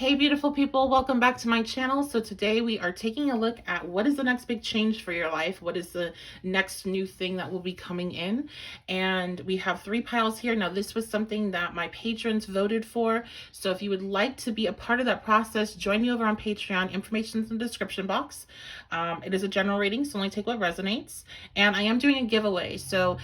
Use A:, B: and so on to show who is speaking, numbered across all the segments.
A: Hey beautiful people, welcome back to my channel. So today we are taking a look at what is the next big change for your life. What is the next new thing that will be coming in? And we have 3 piles here. Now this was something that my patrons voted for. So if you would like to be a part of that process, join me over on Patreon. Information's in the description box. It is a general reading, so only take what resonates. And I am doing a giveaway. So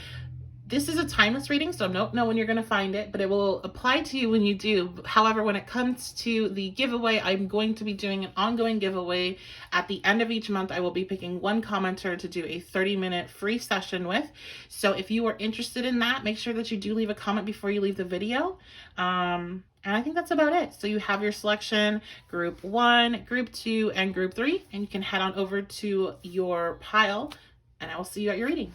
A: this is a timeless reading, so I don't know when you're going to find it, but it will apply to you when you do. However, when it comes to the giveaway, I'm going to be doing an ongoing giveaway. At the end of each month, I will be picking one commenter to do a 30-minute free session with. So if you are interested in that, make sure that you do leave a comment before you leave the video. And I think that's about it. So you have your selection, group 1, group 2, and group 3, and you can head on over to your pile, and I will see you at your reading.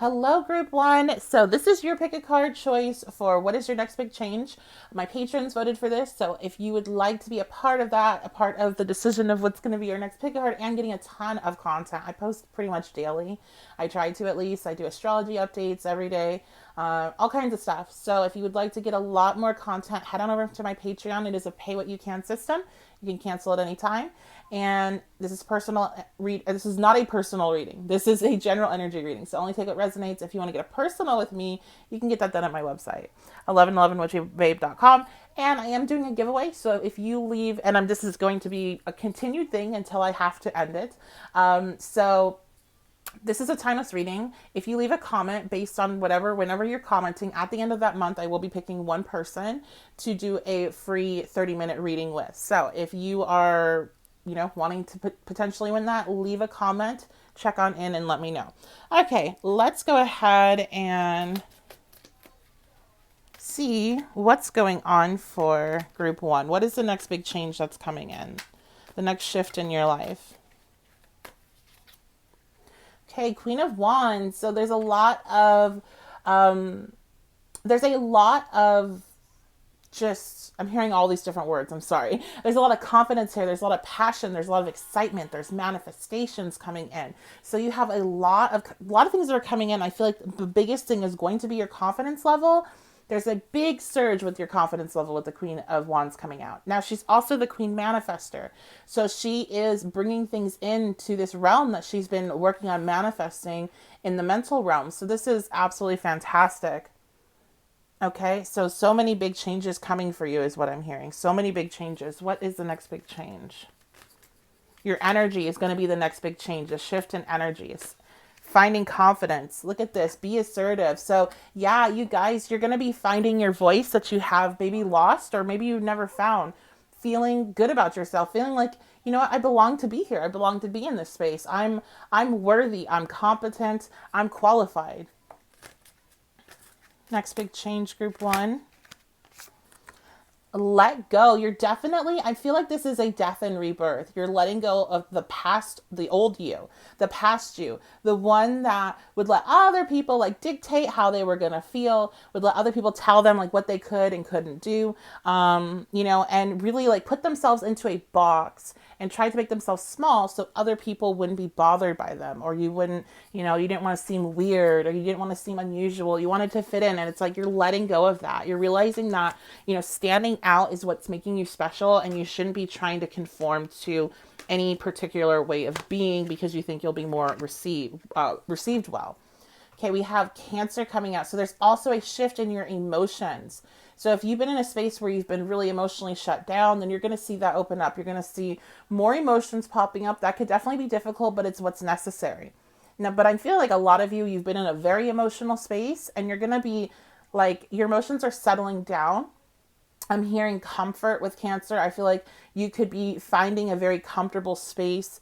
A: Hello, group 1. So this is your pick a card choice for what is your next big change. My patrons voted for this. So if you would like to be a part of that, a part of the decision of what's going to be your next pick a card and getting a ton of content. I post pretty much daily. I try to at least. I do astrology updates every day, all kinds of stuff. So if you would like to get a lot more content, head on over to my Patreon. It is a pay what you can system. You can cancel at any time. And this is this is not a personal reading. This is a general energy reading. So only take what resonates. If you want to get a personal with me, you can get that done at my website, 1111witchybabe.com. And I am doing a giveaway. So if you leave, and this is going to be a continued thing until I have to end it. So this is a timeless reading. If you leave a comment based on whenever you're commenting, at the end of that month, I will be picking one person to do a free 30-minute reading with. So if you are, wanting to potentially win that, leave a comment, check on in, and let me know. Okay, let's go ahead and see what's going on for group 1. What is the next big change that's coming in? The next shift in your life? Okay, Queen of Wands. So there's a lot of I'm hearing all these different words. I'm sorry. There's a lot of confidence here. There's a lot of passion. There's a lot of excitement. There's manifestations coming in. So you have a lot of things that are coming in. I feel like the biggest thing is going to be your confidence level. There's a big surge with your confidence level with the Queen of Wands coming out. Now, she's also the Queen Manifester. So she is bringing things into this realm that she's been working on manifesting in the mental realm. So this is absolutely fantastic. Okay, so many big changes coming for you is what I'm hearing. So many big changes. What is the next big change? Your energy is going to be the next big change. A shift in energies. Finding confidence. Look at this. Be assertive. So yeah, you guys, you're going to be finding your voice that you have maybe lost or maybe you've never found. Feeling good about yourself. Feeling like, you know what, I belong to be here. I belong to be in this space. I'm worthy. I'm competent. I'm qualified. Next big change, group 1. Let go. I feel like this is a death and rebirth. You're letting go of the past, the old you, the past you, the one that would let other people dictate how they were going to feel, would let other people tell them what they could and couldn't do, and really put themselves into a box and try to make themselves small so other people wouldn't be bothered by them, or you wouldn't, you didn't want to seem weird, or you didn't want to seem unusual. You wanted to fit in, and it's you're letting go of that. You're realizing that, standing out is what's making you special, and you shouldn't be trying to conform to any particular way of being because you think you'll be more received well. Okay, we have Cancer coming out. So there's also a shift in your emotions. So if you've been in a space where you've been really emotionally shut down, then you're going to see that open up. You're going to see more emotions popping up. That could definitely be difficult, but it's what's necessary. Now, but I feel like a lot of you've been in a very emotional space, and you're going to be your emotions are settling down. I'm hearing comfort with Cancer. I feel like you could be finding a very comfortable space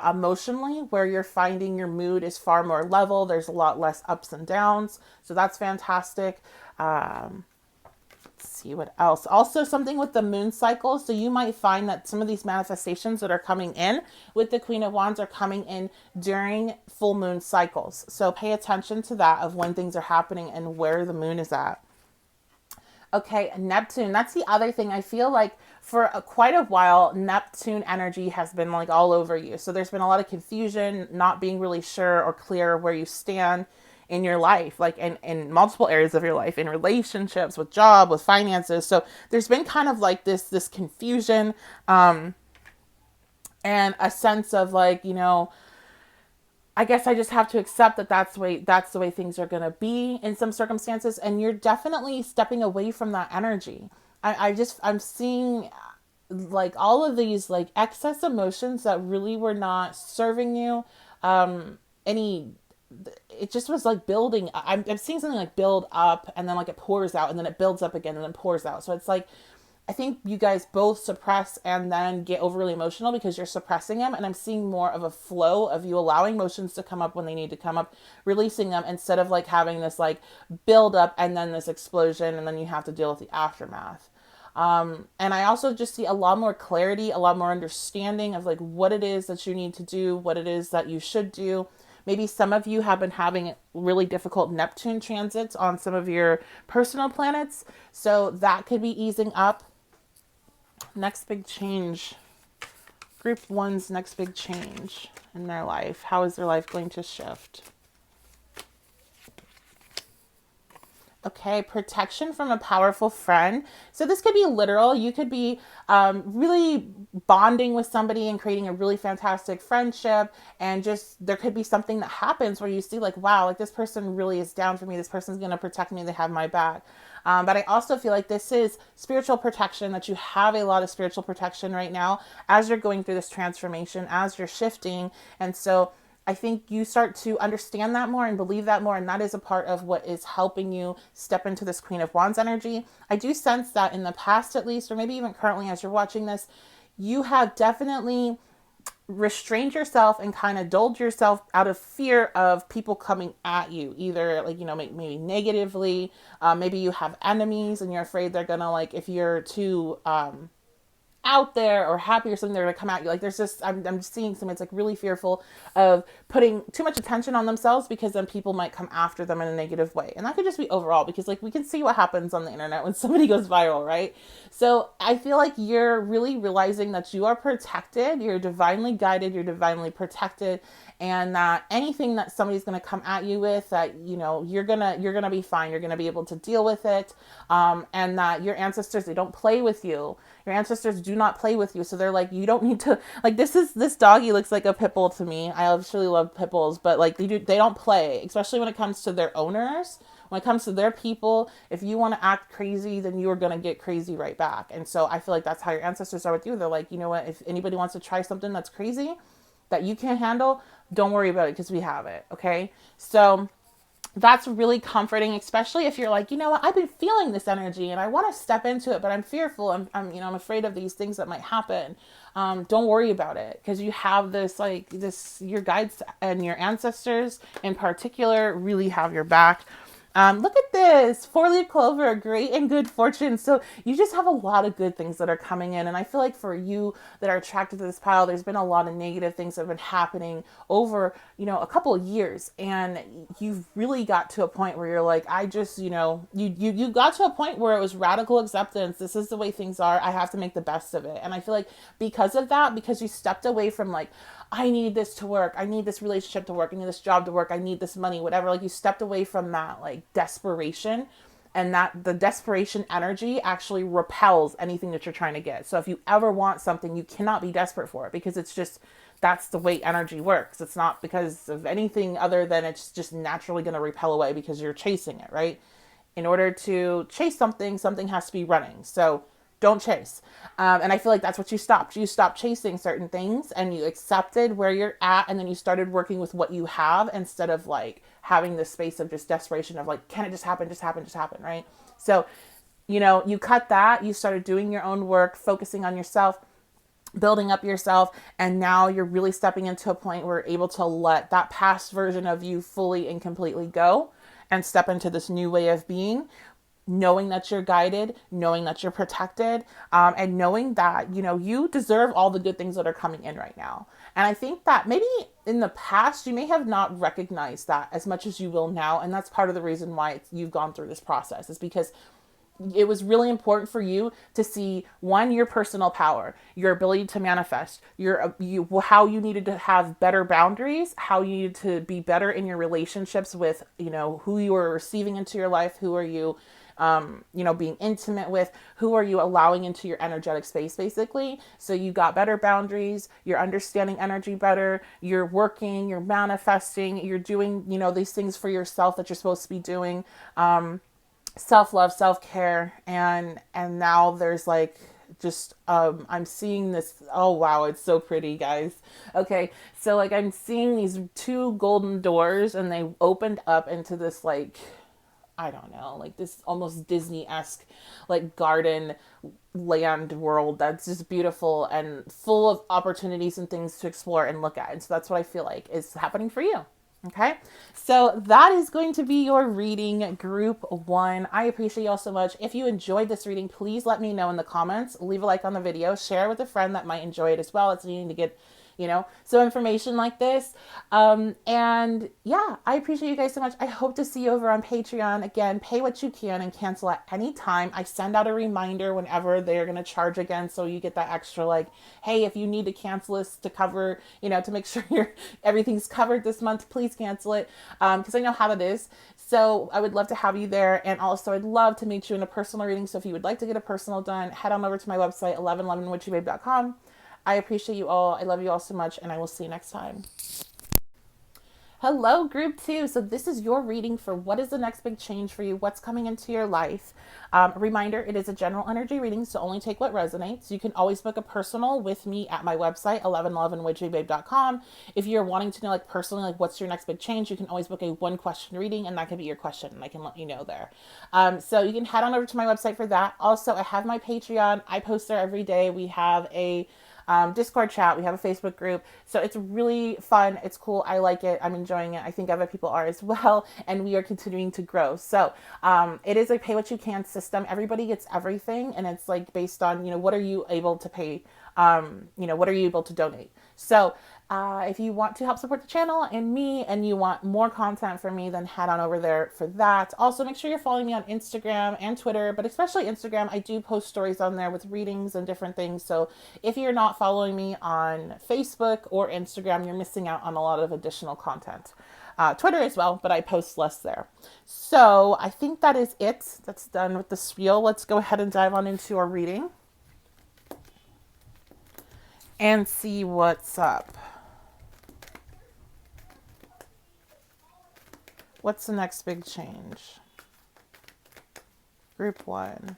A: emotionally, where you're finding your mood is far more level. There's a lot less ups and downs. So that's fantastic. Let's see what else. Also something with the moon cycle. So you might find that some of these manifestations that are coming in with the Queen of Wands are coming in during full moon cycles. So pay attention to that, of when things are happening and where the moon is at. Okay, Neptune. That's the other thing. I feel like for quite a while, Neptune energy has been all over you. So there's been a lot of confusion, not being really sure or clear where you stand in your life, like in multiple areas of your life, in relationships, with job, with finances. So there's been kind of like this confusion, and a sense of like, I guess I just have to accept that that's the way things are going to be in some circumstances. And you're definitely stepping away from that energy. I'm seeing like all of these like excess emotions that really were not serving you any. It just was like building. I'm seeing something like build up, and then like it pours out, and then it builds up again, and then pours out. So it's like, I think you guys both suppress and then get overly emotional because you're suppressing them. And I'm seeing more of a flow of you allowing emotions to come up when they need to come up, releasing them, instead of like having this like build up and then this explosion, and then you have to deal with the aftermath. And I also just see a lot more clarity, a lot more understanding of like what it is that you need to do, what it is that you should do. Maybe some of you have been having really difficult Neptune transits on some of your personal planets. So that could be easing up. Next big change. Group 1's next big change in their life. How is their life going to shift? Okay, protection from a powerful friend. So this could be literal. You could be really bonding with somebody and creating a really fantastic friendship. And just there could be something that happens where you see like, wow, like this person really is down for me. This person's going to protect me. They have my back. But I also feel like this is spiritual protection, that you have a lot of spiritual protection right now as you're going through this transformation, as you're shifting. And so I think you start to understand that more and believe that more. And that is a part of what is helping you step into this Queen of Wands energy. I do sense that in the past, at least, or maybe even currently as you're watching this, you have definitely restrained yourself and kind of dulled yourself out of fear of people coming at you, either like, maybe negatively. Maybe you have enemies and you're afraid they're going to, like, if you're too, out there or happy or something, they're gonna come at you. Like there's just, I'm just seeing somebody that's like really fearful of putting too much attention on themselves, because then people might come after them in a negative way. And that could just be overall, because like we can see what happens on the internet when somebody goes viral, right? So I feel like you're really realizing that you are protected, you're divinely guided, you're divinely protected, and that anything that somebody's going to come at you with, that you're gonna be fine, you're gonna be able to deal with it, and that your ancestors, they don't play with you. Your ancestors do not play with you. So they're like, you don't need to, like, this doggy looks like a pit bull to me. I actually love pit bulls, but like they don't play, especially when it comes to their owners. When it comes to their people, if you want to act crazy, then you are going to get crazy right back. And so I feel like that's how your ancestors are with you. They're like, you know what, if anybody wants to try something that's crazy that you can't handle, don't worry about it, because we have it. Okay. So that's really comforting, especially if you're like, you know what, I've been feeling this energy and I want to step into it, but I'm fearful. I'm afraid of these things that might happen. Don't worry about it, because you have your guides and your ancestors in particular really have your back. Look at this 4-leaf clover, great and good fortune. So you just have a lot of good things that are coming in. And I feel like for you that are attracted to this pile, there's been a lot of negative things that have been happening over, a couple of years. And you've really got to a point where you're like, I just, you got to a point where it was radical acceptance. This is the way things are. I have to make the best of it. And I feel like because of that, because you stepped away from like, I need this to work, I need this relationship to work, I need this job to work, I need this money, whatever. Like you stepped away from that like desperation, and that the desperation energy actually repels anything that you're trying to get. So if you ever want something, you cannot be desperate for it, because it's just, that's the way energy works. It's not because of anything other than it's just naturally going to repel away because you're chasing it, right? In order to chase something, something has to be running. So don't chase. And I feel like that's what you stopped. You stopped chasing certain things and you accepted where you're at. And then you started working with what you have, instead of like having this space of just desperation of like, can it just happen? Just happen, just happen. Right. So, you cut that, you started doing your own work, focusing on yourself, building up yourself. And now you're really stepping into a point where you're able to let that past version of you fully and completely go and step into this new way of being, knowing that you're guided, knowing that you're protected, and knowing that, you deserve all the good things that are coming in right now. And I think that maybe in the past, you may have not recognized that as much as you will now. And that's part of the reason why you've gone through this process, is because it was really important for you to see, one, your personal power, your ability to manifest, how you needed to have better boundaries, how you needed to be better in your relationships with, who you are receiving into your life, who are you being intimate with, who are you allowing into your energetic space, basically. So you got better boundaries, you're understanding energy better, you're working, you're manifesting, you're doing, these things for yourself that you're supposed to be doing. Self-love, self-care, and now there's like just I'm seeing this. Oh wow, it's so pretty, guys. Okay, so like I'm seeing these two golden doors, and they opened up into this, like, I don't know, like this almost Disney-esque like garden land world that's just beautiful and full of opportunities and things to explore and look at. And so that's what I feel like is happening for you. Okay, so that is going to be your reading, group 1. I appreciate y'all so much. If you enjoyed this reading, please let me know in the comments. Leave a like on the video. Share with a friend that might enjoy it as well. It's needing to get, some information like this. And yeah, I appreciate you guys so much. I hope to see you over on Patreon. Again, pay what you can and cancel at any time. I send out a reminder whenever they're going to charge again. So you get that extra, like, hey, if you need to cancel this to cover, to make sure everything's covered this month, please cancel it. Because I know how it is. So I would love to have you there. And also I'd love to meet you in a personal reading. So if you would like to get a personal done, head on over to my website, 1111witchybabe.com. I appreciate you all. I love you all so much, and I will see you next time. Hello, group 2. So this is your reading for what is the next big change for you, what's coming into your life. Reminder, it is a general energy reading, so only take what resonates. You can always book a personal with me at my website, 1111witchybabe.com. If you're wanting to know, like, personally, like, what's your next big change, you can always book a 1-question reading, and that can be your question, and I can let you know there. So you can head on over to my website for that. Also, I have my Patreon. I post there every day. We have a Discord chat. We have a Facebook group. So it's really fun. It's cool. I like it. I'm enjoying it. I think other people are as well. And we are continuing to grow. So it is a pay what you can system. Everybody gets everything. And it's like based on, what are you able to pay? What are you able to donate? So if you want to help support the channel and me, and you want more content from me, then head on over there for that. Also, make sure you're following me on Instagram and Twitter, but especially Instagram. I do post stories on there with readings and different things. So if you're not following me on Facebook or Instagram, you're missing out on a lot of additional content. Twitter as well, but I post less there. So I think that is it. That's done with the spiel. Let's go ahead and dive on into our reading and see what's up. What's the next big change? Group 1.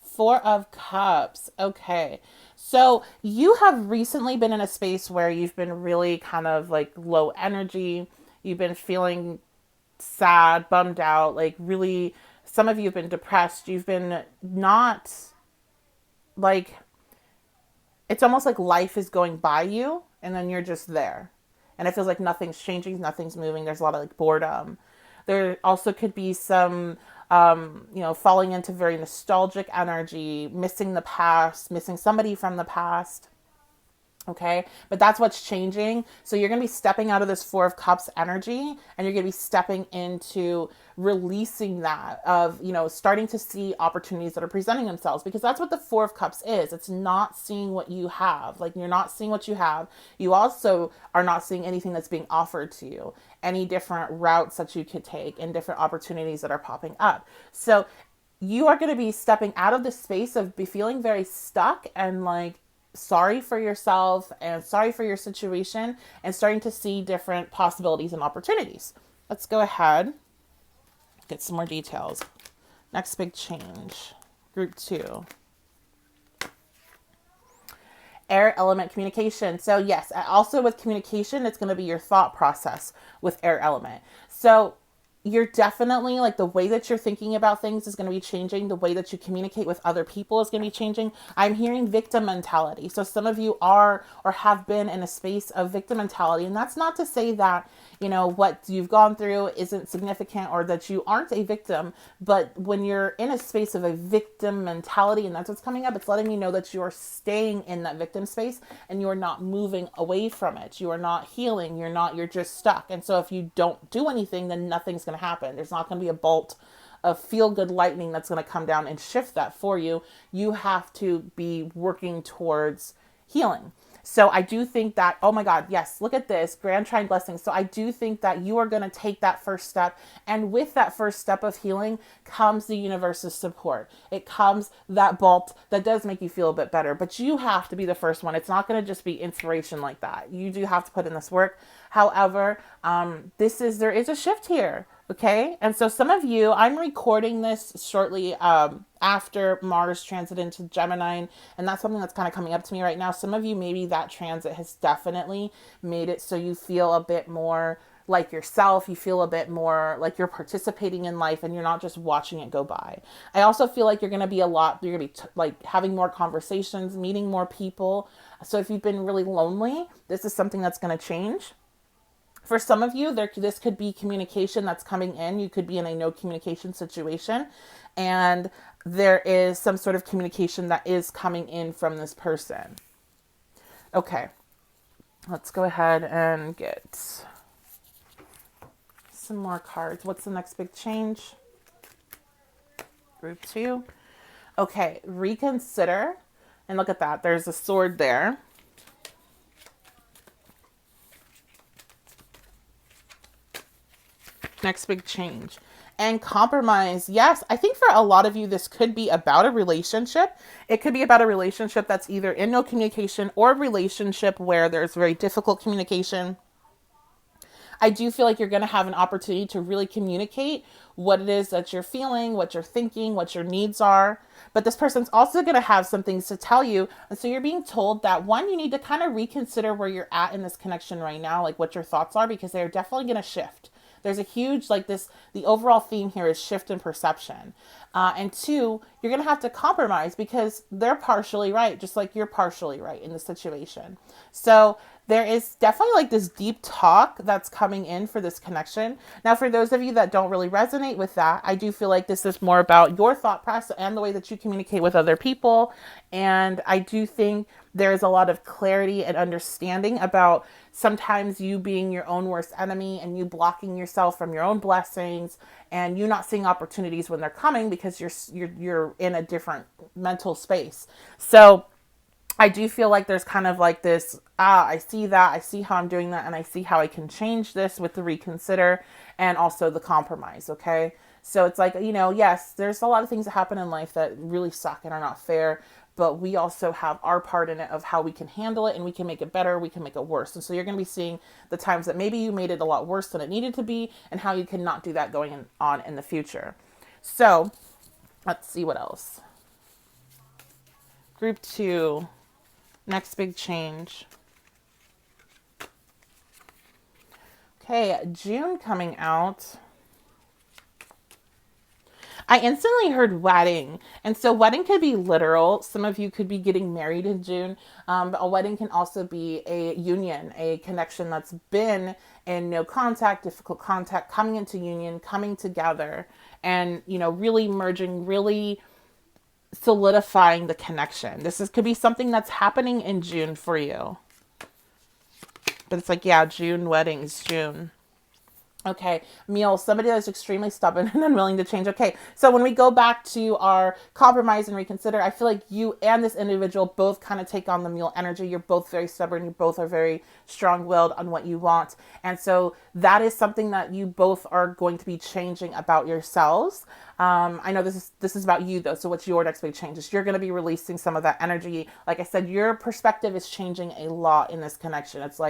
A: 4 of Cups. Okay. So you have recently been in a space where you've been really kind of like low energy. You've been feeling sad, bummed out, like really, some of you have been depressed. You've been not like, it's almost like life is going by you and then you're just there. And it feels like nothing's changing, nothing's moving. There's a lot of like boredom. There also could be some, falling into very nostalgic energy, missing the past, missing somebody from the past. Okay, but that's what's changing. So you're going to be stepping out of this 4 of Cups energy, and you're going to be stepping into releasing that of, starting to see opportunities that are presenting themselves, because that's what the 4 of Cups is. It's not seeing what you have. Like, you're not seeing what you have. You also are not seeing anything that's being offered to you, any different routes that you could take and different opportunities that are popping up. So you are going to be stepping out of the space of feeling very stuck and like sorry for yourself and sorry for your situation, and starting to see different possibilities and opportunities. Let's go ahead, get some more details. Next big change, group 2. Air element communication. So yes, also with communication, it's going to be your thought process with air element. So you're definitely, like, the way that you're thinking about things is going to be changing. The way that you communicate with other people is going to be changing. I'm hearing victim mentality. So some of you are or have been in a space of victim mentality. And that's not to say that, what you've gone through isn't significant or that you aren't a victim. But when you're in a space of a victim mentality, and that's what's coming up, it's letting you know that you're staying in that victim space and you're not moving away from it. You are not healing. You're just stuck. And so if you don't do anything, then nothing's going to happen. There's not going to be a bolt of feel good lightning that's going to come down and shift that for you. You have to be working towards healing. So I do think that, oh my God, yes, look at this, grand trine blessing. So I do think that you are going to take that first step. And with that first step of healing comes the universe's support. It comes that bolt that does make you feel a bit better, but you have to be the first one. It's not going to just be inspiration like that. You do have to put in this work. However, there is a shift here. Okay. And so some of you, I'm recording this shortly after Mars transit into Gemini. And that's something that's kind of coming up to me right now. Some of you, maybe that transit has definitely made it so you feel a bit more like yourself. You feel a bit more like you're participating in life and you're not just watching it go by. I also feel like you're going to be like having more conversations, meeting more people. So if you've been really lonely, this is something that's going to change. For some of you, this could be communication that's coming in. You could be in a no communication situation, and there is some sort of communication that is coming in from this person. Okay, let's go ahead and get some more cards. What's the next big change? Group 2. Okay, reconsider. And look at that. There's a sword there. Next big change. And compromise. Yes, I think for a lot of you, this could be about a relationship. It could be about a relationship that's either in no communication or a relationship where there's very difficult communication. I do feel like you're going to have an opportunity to really communicate what it is that you're feeling, what you're thinking, what your needs are. But this person's also going to have some things to tell you. And so you're being told that, one, you need to kind of reconsider where you're at in this connection right now, like what your thoughts are, because they're definitely going to shift. There's a huge, the overall theme here is shift in perception. And two, you're going to have to compromise because they're partially right, just like you're partially right in the situation. So there is definitely this deep talk that's coming in for this connection. Now, for those of you that don't really resonate with that, I do feel like this is more about your thought process and the way that you communicate with other people. And I do think there's a lot of clarity and understanding about sometimes you being your own worst enemy and you blocking yourself from your own blessings and you not seeing opportunities when they're coming because you're in a different mental space. So I do feel like there's kind of this, I see that, I see how I'm doing that, and I see how I can change this with the reconsider and also the compromise, okay? So it's yes, there's a lot of things that happen in life that really suck and are not fair, but we also have our part in it of how we can handle it, and we can make it better, we can make it worse. And so you're going to be seeing the times that maybe you made it a lot worse than it needed to be, and how you can not do that going on in the future. So let's see what else. Group 2. Next big change. Okay, June coming out. I instantly heard wedding. And so wedding could be literal. Some of you could be getting married in June. But a wedding can also be a union, a connection that's been in no contact, difficult contact, coming into union, coming together, and, really merging, really solidifying the connection. Could be something that's happening in June for you. But it's June weddings, June. Okay, Meal, somebody that's extremely stubborn and unwilling to change. Okay, so when we go back to our compromise and reconsider, I feel like you and this individual both kind of take on the Meal energy. You're both very stubborn. You both are very strong-willed on what you want. And so that is something that you both are going to be changing about yourselves. I know this is about you though. So what's your next big change? You're going to be releasing some of that energy. Like I said, your perspective is changing a lot in this connection. It's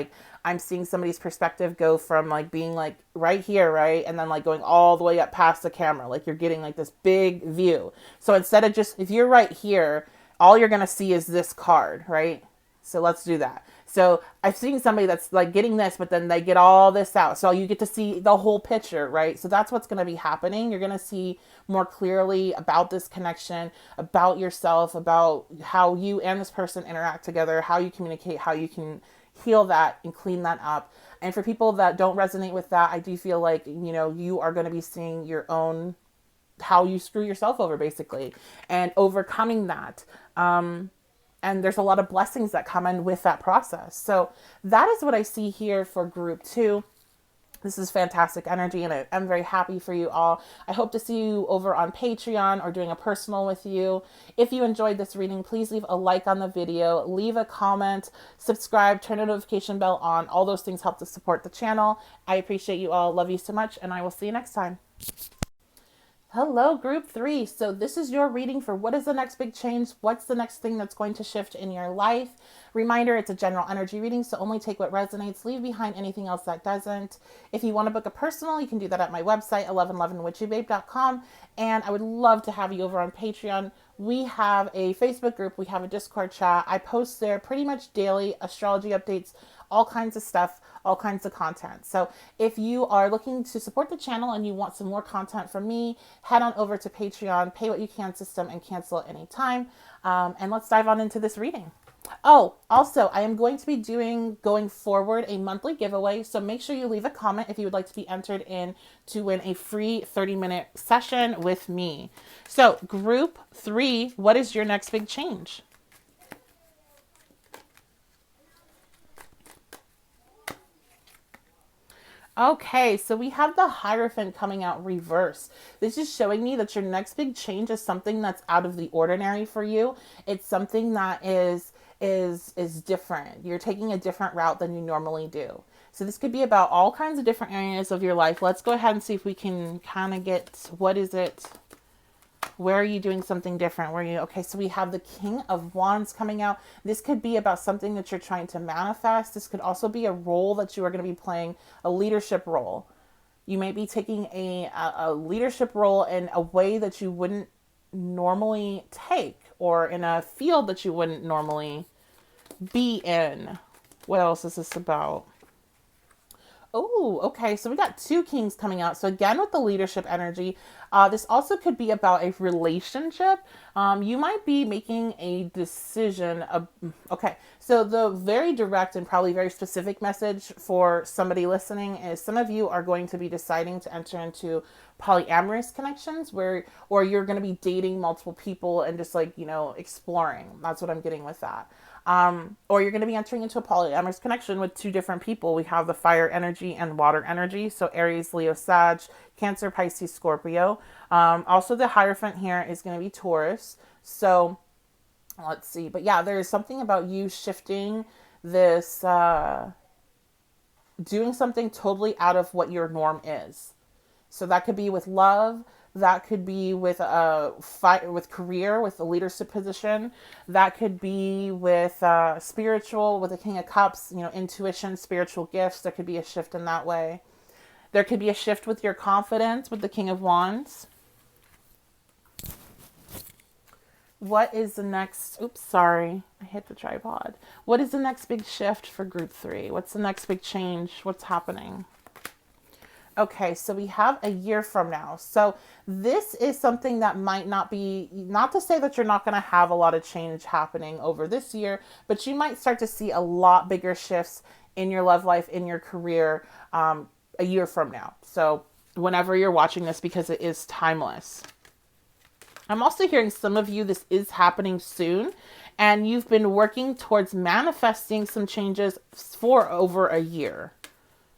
A: I'm seeing somebody's perspective go from being right here, right? And then going all the way up past the camera. You're getting this big view. So instead of if you're right here, all you're going to see is this card, right? So let's do that. So I've seen somebody that's getting this, but then they get all this out. So you get to see the whole picture, right? So that's what's going to be happening. You're going to see more clearly about this connection, about yourself, about how you and this person interact together, how you communicate, how you can heal that and clean that up. And for people that don't resonate with that, I do feel you are going to be seeing your own, how you screw yourself over basically, and overcoming that. And there's a lot of blessings that come in with that process. So that is what I see here for group 2. This is fantastic energy, and I'm very happy for you all. I hope to see you over on Patreon or doing a personal with you. If you enjoyed this reading, please leave a like on the video, leave a comment, subscribe, turn the notification bell on. All those things help to support the channel. I appreciate you all. Love you so much, and I will see you next time. Hello, group 3. So this is your reading for what is the next big change? What's the next thing that's going to shift in your life? Reminder, it's a general energy reading, so only take what resonates, leave behind anything else that doesn't. If you want to book a personal, you can do that at my website, 1111witchybabe.com. And I would love to have you over on Patreon. We have a Facebook group, we have a Discord chat. I post there pretty much daily astrology updates, all kinds of stuff, all kinds of content. So if you are looking to support the channel and you want some more content from me, head on over to Patreon, pay what you can system, and cancel at any time. And let's dive on into this reading. Oh, also, I am going to be doing, going forward, a monthly giveaway. So make sure you leave a comment if you would like to be entered in to win a free 30-minute session with me. So group 3, what is your next big change? Okay, so we have the Hierophant coming out reverse. This is showing me that your next big change is something that's out of the ordinary for you. It's something that is different. You're taking a different route than you normally do. So this could be about all kinds of different areas of your life. Let's go ahead and see if we can kind of get, what is it? Where are you doing something different? Where are you, okay, so we have the King of Wands coming out. This could be about something that you're trying to manifest. This could also be a role that you are going to be playing, a leadership role. You may be taking a leadership role in a way that you wouldn't normally take, or in a field that you wouldn't normally be in. What else is this about? Oh, okay. So we got 2 kings coming out. So again, with the leadership energy, this also could be about a relationship. You might be making a decision. Okay. So the very direct and probably very specific message for somebody listening is some of you are going to be deciding to enter into polyamorous connections or you're going to be dating multiple people and just like, exploring. That's what I'm getting with that. Or you're going to be entering into a polyamorous connection with 2 different people. We have the fire energy and water energy. So Aries, Leo, Sag, Cancer, Pisces, Scorpio. Also the Hierophant here is going to be Taurus. So let's see. But yeah, there's something about you shifting this, doing something totally out of what your norm is. So that could be with love. That could be with a fight, with career, with a leadership position. That could be with spiritual, with the King of Cups, intuition, spiritual gifts. There could be a shift in that way. There could be a shift with your confidence with the King of Wands. What is the next, oops, sorry, I hit the tripod. What is the next big shift for group 3? What's the next big change? What's happening? Okay, so we have a year from now. So this is something that might not be, not to say that you're not going to have a lot of change happening over this year, but you might start to see a lot bigger shifts in your love life, in your career, a year from now. So whenever you're watching this, because it is timeless. I'm also hearing some of you, this is happening soon, and you've been working towards manifesting some changes for over a year.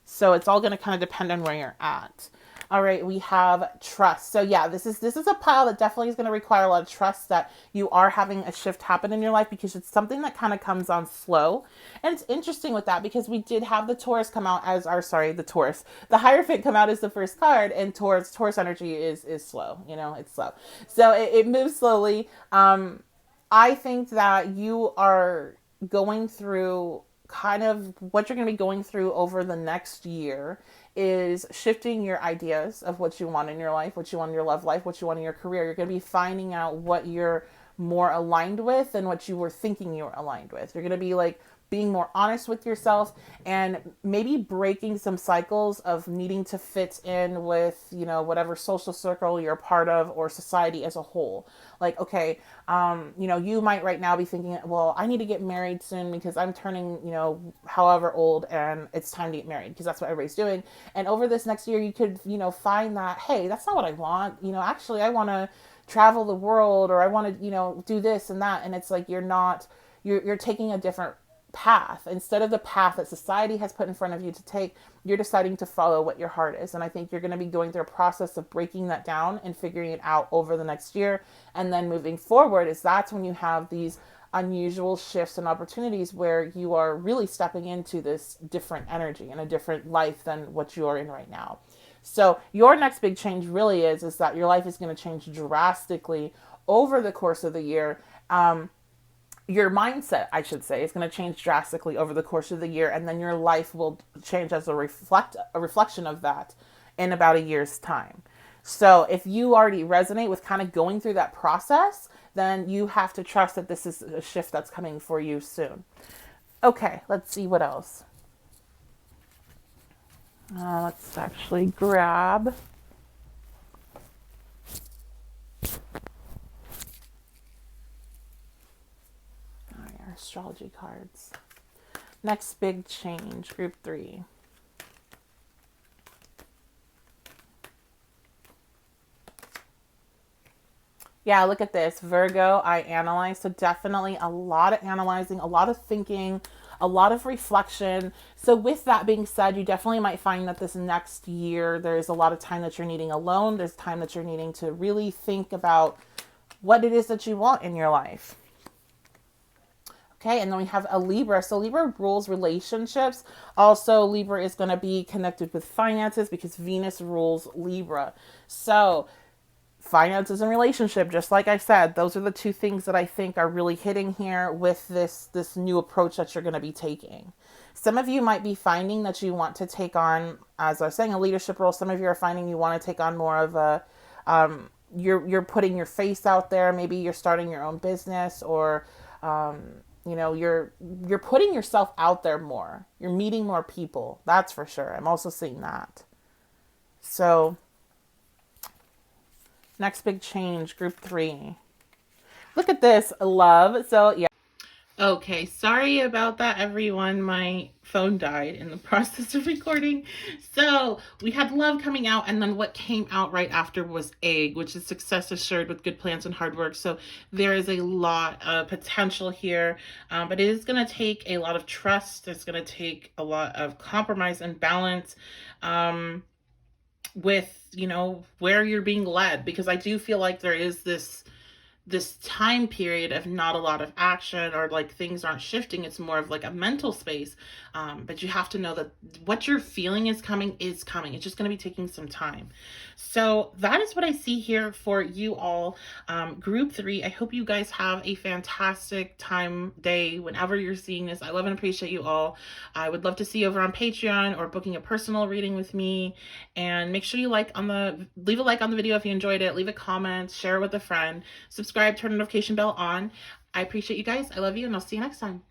A: So it's all going to kind of depend on where you're at. All right, we have trust. So yeah, this is a pile that definitely is going to require a lot of trust that you are having a shift happen in your life, because it's something that kind of comes on slow. And it's interesting with that because we did have the Taurus come out as our, the Taurus. The Hierophant come out as the first card, and Taurus energy is slow. It's slow. So it moves slowly. I think that you are going through kind of what you're going to be going through over the next year is shifting your ideas of what you want in your life, what you want in your love life, what you want in your career. You're going to be finding out what you're more aligned with than what you were thinking you were aligned with. You're going to be like being more honest with yourself and maybe breaking some cycles of needing to fit in with, whatever social circle you're a part of or society as a whole. Like, okay, you might right now be thinking, well, I need to get married soon because I'm turning, however old, and it's time to get married because that's what everybody's doing. And over this next year, you could, find that, hey, that's not what I want. Actually, I want to travel the world, or I want to, do this and that. And it's like, you're taking a different path. Instead of the path that society has put in front of you to take, you're deciding to follow what your heart is. And I think you're going to be going through a process of breaking that down and figuring it out over the next year. And then moving forward is that's when you have these unusual shifts and opportunities where you are really stepping into this different energy and a different life than what you're in right now. So your next big change really is that your life is going to change drastically over the course of the year. Your mindset, I should say, is going to change drastically over the course of the year, and then your life will change as a reflection of that in about a year's time. So if you already resonate with kind of going through that process, then you have to trust that this is a shift that's coming for you soon. Okay, let's see what else. Let's actually grab our astrology cards. Next big change, group 3. Yeah, look at this. Virgo, I analyze. So definitely a lot of analyzing, a lot of thinking, a lot of reflection. So with that being said, you definitely might find that this next year, there's a lot of time that you're needing alone. There's time that you're needing to really think about what it is that you want in your life. Okay, and then we have a Libra. So Libra rules relationships. Also, Libra is going to be connected with finances because Venus rules Libra. So finances and relationship, just like I said, those are the two things that I think are really hitting here with this new approach that you're going to be taking. Some of you might be finding that you want to take on, as I was saying, a leadership role. Some of you are finding you want to take on more of a you're putting your face out there. Maybe you're starting your own business, or you're putting yourself out there more. You're meeting more people. That's for sure. I'm also seeing that. So next big change, group 3. Look at this, love. So yeah. Okay, sorry about that, everyone. My phone died in the process of recording. So we had love coming out, and then what came out right after was egg, which is success assured with good plans and hard work. So there is a lot of potential here, but it is going to take a lot of trust. It's going to take a lot of compromise and balance. With where you're being led, because I do feel like there is this time period of not a lot of action, or like things aren't shifting. It's more of like a mental space, but you have to know that what you're feeling is coming. It's just going to be taking some time. So that is what I see here for you all. Group 3, I hope you guys have a fantastic day whenever you're seeing this. I love and appreciate you all. I would love to see you over on Patreon or booking a personal reading with me. And make sure you leave a like on the video if you enjoyed it. Leave a comment, share it with a friend, subscribe, turn the notification bell on. I appreciate you guys. I love you, and I'll see you next time.